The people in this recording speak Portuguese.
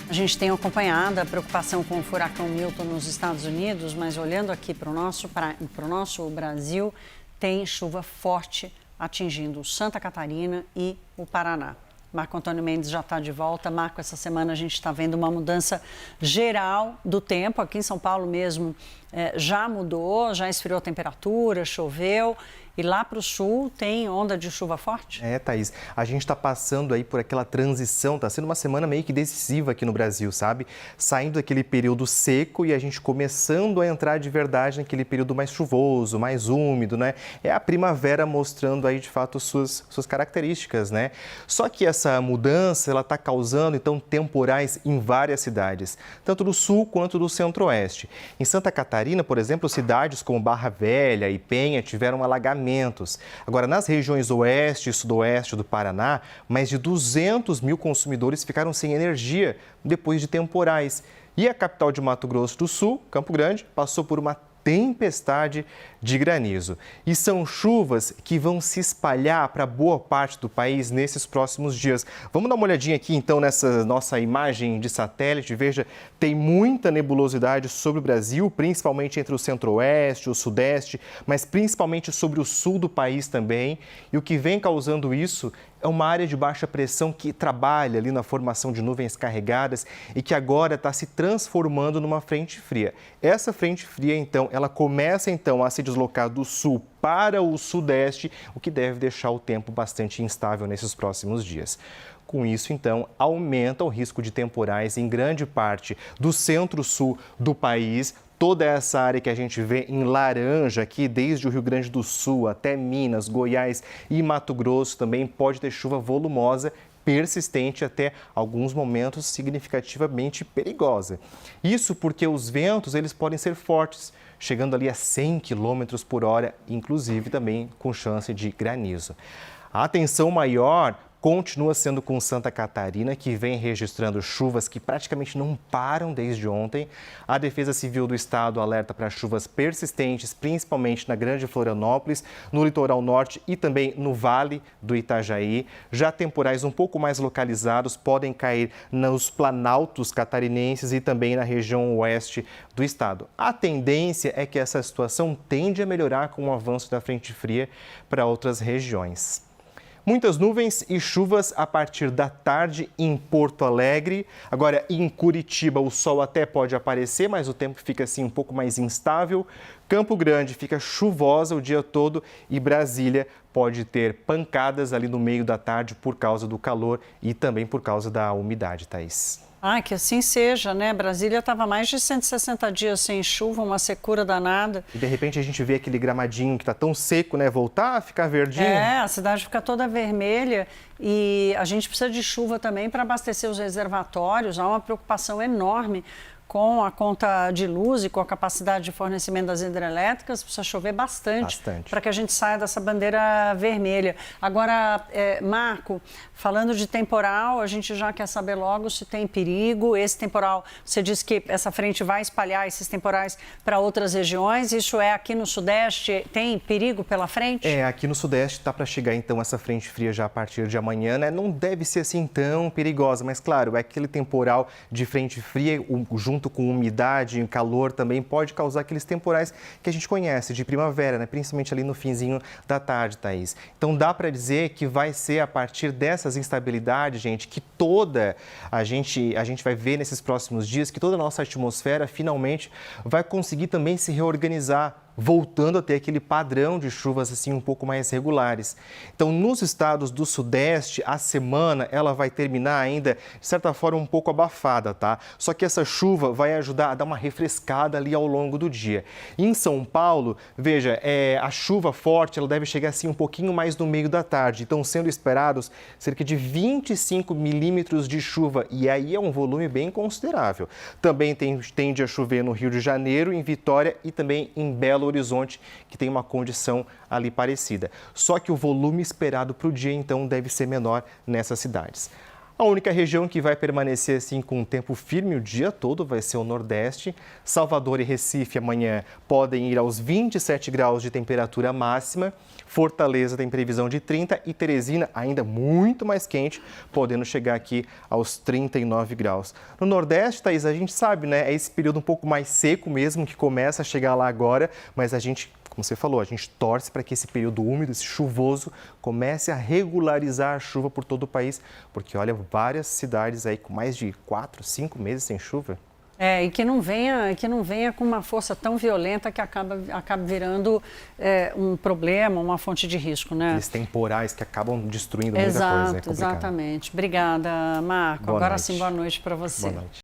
A gente tem acompanhado a preocupação com o furacão Milton nos Estados Unidos, mas olhando aqui para o nosso Brasil, tem chuva forte atingindo Santa Catarina e o Paraná. Marco Antônio Mendes já está de volta. Marco, essa semana a gente está vendo uma mudança geral do tempo. Aqui em São Paulo mesmo já mudou, já esfriou a temperatura, choveu. E lá para o sul tem onda de chuva forte? Thaís, a gente está passando aí por aquela transição, está sendo uma semana meio que decisiva aqui no Brasil, sabe? Saindo daquele período seco e a gente começando a entrar de verdade naquele período mais chuvoso, mais úmido, né? É a primavera mostrando aí de fato suas características, né? Só que essa mudança, ela está causando então temporais em várias cidades, tanto do sul quanto do centro-oeste. Em Santa Catarina, por exemplo, cidades como Barra Velha e Penha tiveram alagamentos. Agora, nas regiões oeste e sudoeste do Paraná, mais de 200 mil consumidores ficaram sem energia depois de temporais. E a capital de Mato Grosso do Sul, Campo Grande, passou por uma tempestade de granizo. E são chuvas que vão se espalhar para boa parte do país nesses próximos dias. Vamos dar uma olhadinha aqui então nessa nossa imagem de satélite. Veja, tem muita nebulosidade sobre o Brasil, principalmente entre o centro-oeste, o sudeste, mas principalmente sobre o sul do país também. E o que vem causando isso é uma área de baixa pressão que trabalha ali na formação de nuvens carregadas e que agora está se transformando numa frente fria. Essa frente fria, então, ela começa então a se deslocar do sul para o sudeste, o que deve deixar o tempo bastante instável nesses próximos dias. Com isso, então, aumenta o risco de temporais em grande parte do centro-sul do país. Toda essa área que a gente vê em laranja aqui, desde o Rio Grande do Sul até Minas, Goiás e Mato Grosso, também pode ter chuva volumosa, persistente até alguns momentos significativamente perigosa. Isso porque os ventos eles podem ser fortes, chegando ali a 100 km por hora, inclusive também com chance de granizo. A atenção maior continua sendo com Santa Catarina, que vem registrando chuvas que praticamente não param desde ontem. A Defesa Civil do Estado alerta para chuvas persistentes, principalmente na Grande Florianópolis, no litoral norte e também no Vale do Itajaí. Já temporais um pouco mais localizados podem cair nos planaltos catarinenses e também na região oeste do estado. A tendência é que essa situação tende a melhorar com o avanço da frente fria para outras regiões. Muitas nuvens e chuvas a partir da tarde em Porto Alegre. Agora, em Curitiba, o sol até pode aparecer, mas o tempo fica assim um pouco mais instável. Campo Grande fica chuvosa o dia todo e Brasília pode ter pancadas ali no meio da tarde por causa do calor e também por causa da umidade, Thaís. Que assim seja, né? Brasília estava mais de 160 dias sem chuva, uma secura danada. E de repente a gente vê aquele gramadinho que está tão seco, né? Voltar a ficar verdinho. A cidade fica toda vermelha e a gente precisa de chuva também para abastecer os reservatórios. Há uma preocupação enorme com a conta de luz e com a capacidade de fornecimento das hidrelétricas. Precisa chover bastante. Para que a gente saia dessa bandeira vermelha. Agora, Marco, falando de temporal, a gente já quer saber logo se tem perigo. Esse temporal, você disse que essa frente vai espalhar esses temporais para outras regiões. Isso é aqui no Sudeste, tem perigo pela frente? Aqui no Sudeste está para chegar então essa frente fria já a partir de amanhã, né? Não deve ser assim tão perigosa, mas claro, é aquele temporal de frente fria, junto com umidade e calor também pode causar aqueles temporais que a gente conhece de primavera, né? Principalmente ali no finzinho da tarde, Thaís. Então dá para dizer que vai ser a partir dessas instabilidades, gente, que a gente vai ver nesses próximos dias que toda a nossa atmosfera finalmente vai conseguir também se reorganizar, voltando a ter aquele padrão de chuvas assim um pouco mais regulares. Então, nos estados do Sudeste, a semana ela vai terminar ainda, de certa forma, um pouco abafada, tá? Só que essa chuva vai ajudar a dar uma refrescada ali ao longo do dia. Em São Paulo, veja, a chuva forte ela deve chegar assim um pouquinho mais no meio da tarde. Então, sendo esperados cerca de 25 milímetros de chuva, e aí é um volume bem considerável. Também tende a chover no Rio de Janeiro, em Vitória e também em Belo Horizonte, que tem uma condição ali parecida. Só que o volume esperado para o dia, então, deve ser menor nessas cidades. A única região que vai permanecer assim com tempo firme o dia todo vai ser o Nordeste. Salvador e Recife amanhã podem ir aos 27 graus de temperatura máxima. Fortaleza tem previsão de 30 e Teresina ainda muito mais quente, podendo chegar aqui aos 39 graus. No Nordeste, Thaís, a gente sabe, né? É esse período um pouco mais seco mesmo que começa a chegar lá agora, mas a gente, como você falou, a gente torce para que esse período úmido, esse chuvoso, comece a regularizar a chuva por todo o país, porque olha, várias cidades aí com mais de 4, 5 meses sem chuva. E que não venha com uma força tão violenta que acaba virando um problema, uma fonte de risco, né? Aqueles temporais que acabam destruindo muita coisa. É complicado. Exatamente. Obrigada, Marco. Boa Agora noite. sim, boa noite para você. Boa noite.